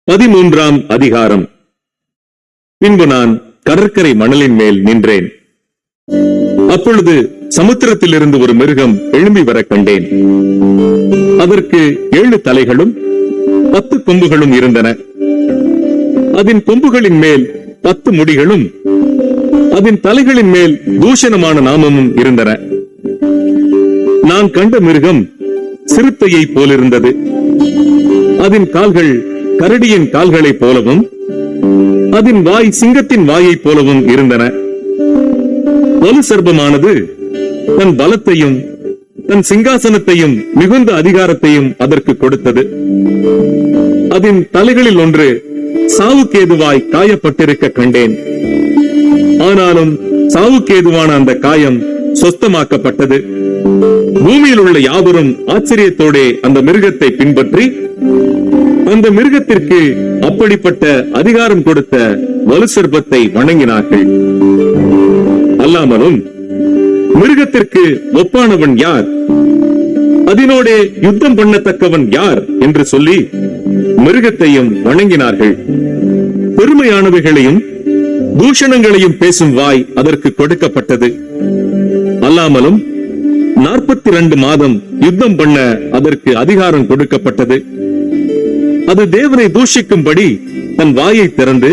13ஆம் அதிகாரம். பின்பு நான் கடற்கரை மணலின் மேல் நின்றேன். அப்பொழுது சமுத்திரத்திலிருந்து ஒரு மிருகம் எழும்பி வர கண்டேன். அதற்கு 7 தலைகளும் 10 கொம்புகளும் இருந்தன. அதன் கொம்புகளின் மேல் 10 முடிகளும் அதன் தலைகளின் மேல் தூஷணமான நாமமும் இருந்தன. நான் கண்ட மிருகம் சிறுத்தையை போலிருந்தது. அதன் கால்கள் கரடியின் கால்களைப் போலவும் அதன் வாய் சிங்கத்தின் வாயைப் போலவும் இருந்தன. வலு சர்ப்பமானது தன் பலத்தையும் தன் சிங்காசனத்தையும் மிகுந்த அதிகாரத்தையும் அதற்கு கொடுத்தது. அதன் தலைகளில் ஒன்று சாவுக்கேதுவாய் காயப்பட்டிருக்க கண்டேன். ஆனாலும் சாவுக்கேதுவான அந்த காயம் சொஸ்தமாக்கப்பட்டது. பூமியில் உள்ள யாவரும் ஆச்சரியத்தோடே அந்த மிருகத்தை பின்பற்றி அந்த மிருகத்திற்கு அப்படிப்பட்ட அதிகாரம் கொடுத்த வலு சர்ப்பத்தை வணங்கினார்கள். அல்லாமலும் மிருகத்திற்கு ஒப்பானவன் யார், அதனோடே யுத்தம் பண்ணத்தக்கவன் யார் என்று சொல்லி மிருகத்தையும் வணங்கினார்கள். பெருமையானவைகளையும் தூஷணங்களையும் பேசும் வாய் அதற்கு கொடுக்கப்பட்டது. அல்லாமலும் 42 மாதம் யுத்தம் பண்ண அதற்கு அதிகாரம் கொடுக்கப்பட்டது. அது தேவனை தூஷிக்கும்படி தன் வாயை திறந்து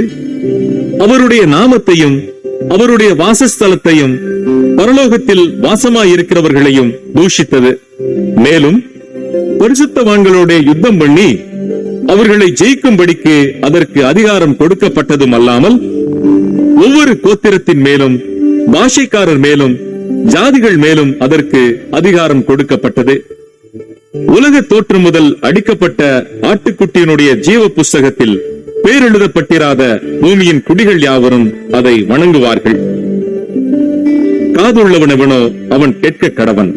அவருடைய நாமத்தையும் அவருடைய வாசஸ்தலத்தையும் பரலோகத்தில் வாசமாயிருக்கிறவர்களையும் தூஷித்தது. மேலும் பரிசுத்தவான்களோட யுத்தம் பண்ணி அவர்களை ஜெயிக்கும்படிக்கு அதற்கு அதிகாரம் கொடுக்கப்பட்டதும் அல்லாமல் ஒவ்வொரு கோத்திரத்தின் மேலும் பாஷைக்காரர் மேலும் ஜாதிகள் மேலும் அதற்கு அதிகாரம் கொடுக்கப்பட்டது. உலக தோற்றம் முதல் அடிக்கப்பட்ட ஆட்டுக்குட்டியினுடைய ஜீவ புஸ்தகத்தில் பேர் எழுதப்பட்டிராத பூமியின் குடிகள் யாவரும் அதை வணங்குவார்கள். காதுள்ளவனவனோ அவன் கேட்க கடவன்.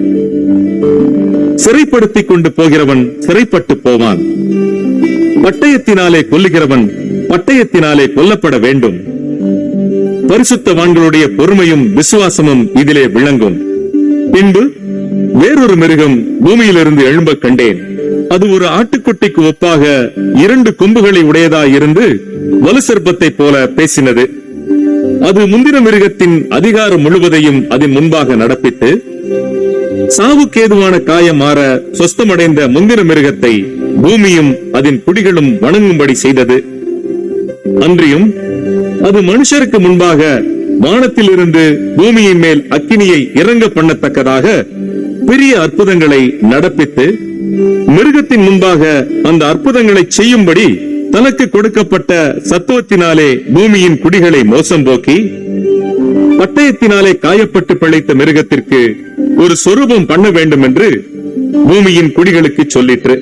சிறைப்படுத்திக் கொண்டு போகிறவன் சிறைப்பட்டு போவான். பட்டயத்தினாலே கொல்லுகிறவன் பட்டயத்தினாலே கொல்லப்பட வேண்டும். பரிசுத்தவான்களுடைய பொறுமையும் விசுவாசமும் இதிலே விளங்கும். பின்பு வேறொரு மிருகம் பூமியிலிருந்து எழும்ப கண்டேன். அது ஒரு ஆட்டுக்குட்டிக்கு ஒப்பாக 2 கொம்புகளை உடையதாயிருந்து வலு சர்ப்பத்தை போல பேசினது. அது முந்தின மிருகத்தின் அதிகாரம் முழுவதையும் அதன் முன்பாக நடப்பித்து சாவுக்கேதுவான காயம் மாற சொஸ்தமடைந்த முந்தின மிருகத்தை பூமியும் அதன் குடிகளும் வணங்கும்படி செய்தது. அன்றியும் அது மனுஷருக்கு முன்பாக வானத்திலிருந்து பூமியின் மேல் அக்கினியை இறங்க பண்ணத்தக்கதாக பெரிய அற்புதங்களை நடப்பித்து மிருகத்தின் முன்பாக அந்த அற்புதங்களை செய்யும்படி தனக்கு கொடுக்கப்பட்ட சத்துவத்தினாலே பூமியின் குடிகளை மோசம் போக்கி பட்டயத்தினாலே காயப்பட்டு பிழைத்த மிருகத்திற்கு ஒரு சொரூபம் பண்ண வேண்டும் என்று பூமியின் குடிகளுக்கு சொல்லிற்று.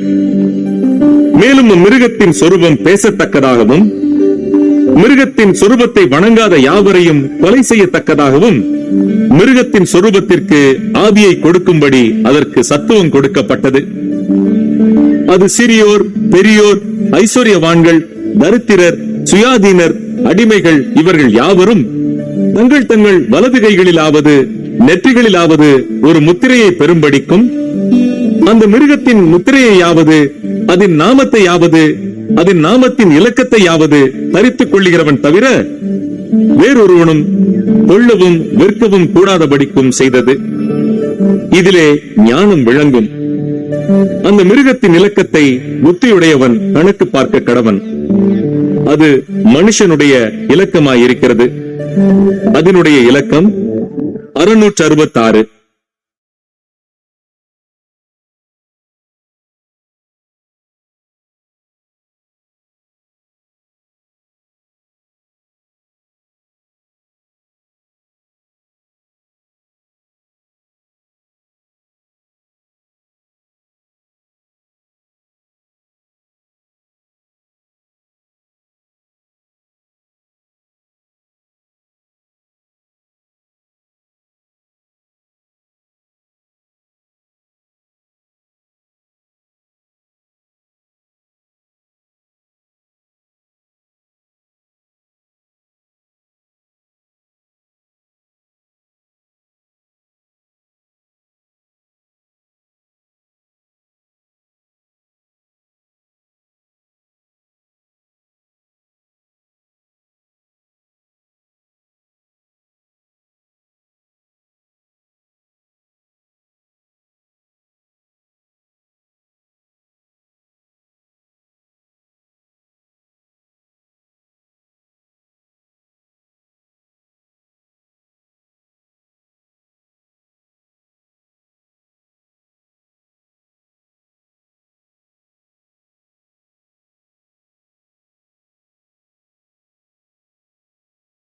மேலும் மிருகத்தின் சொரூபம் பேசத்தக்கதாகவும் மிருகத்தின் சொரூபத்தை வணங்காத யாவரையும் கொலை செய்யத்தக்கதாகவும் மிருகத்தின் சொரூபத்திற்கு ஆவியை கொடுக்கும்படி அதற்கு சத்துவம் கொடுக்கப்பட்டது. அது சிறியோர் பெரியோர் ஐஸ்வர்யவான்கள் தரித்திரர் சுயாதீனர் அடிமைகள் இவர்கள் யாவரும் தங்கள் தங்கள் வலது கைகளிலாவது நெற்றிகளிலாவது ஒரு முத்திரையை பெறும்படிக்கும் அந்த மிருகத்தின் முத்திரையாவது அதன் நாமத்தையாவது அதன் நாமத்தின் இலக்கத்தையாவது தரித்துக் கொள்ளுகிறவன் தவிர வேறொருவனும் கொள்ளவும் விற்கவும் கூடாதபடிக்கும் செய்தது. இதிலே ஞானம் விளங்கும். அந்த மிருகத்தின் இலக்கத்தை புத்தியுடையவன் கணக்கு பார்க்க கடவன். அது மனுஷனுடைய இலக்கமாயிருக்கிறது. அதனுடைய இலக்கம் 666.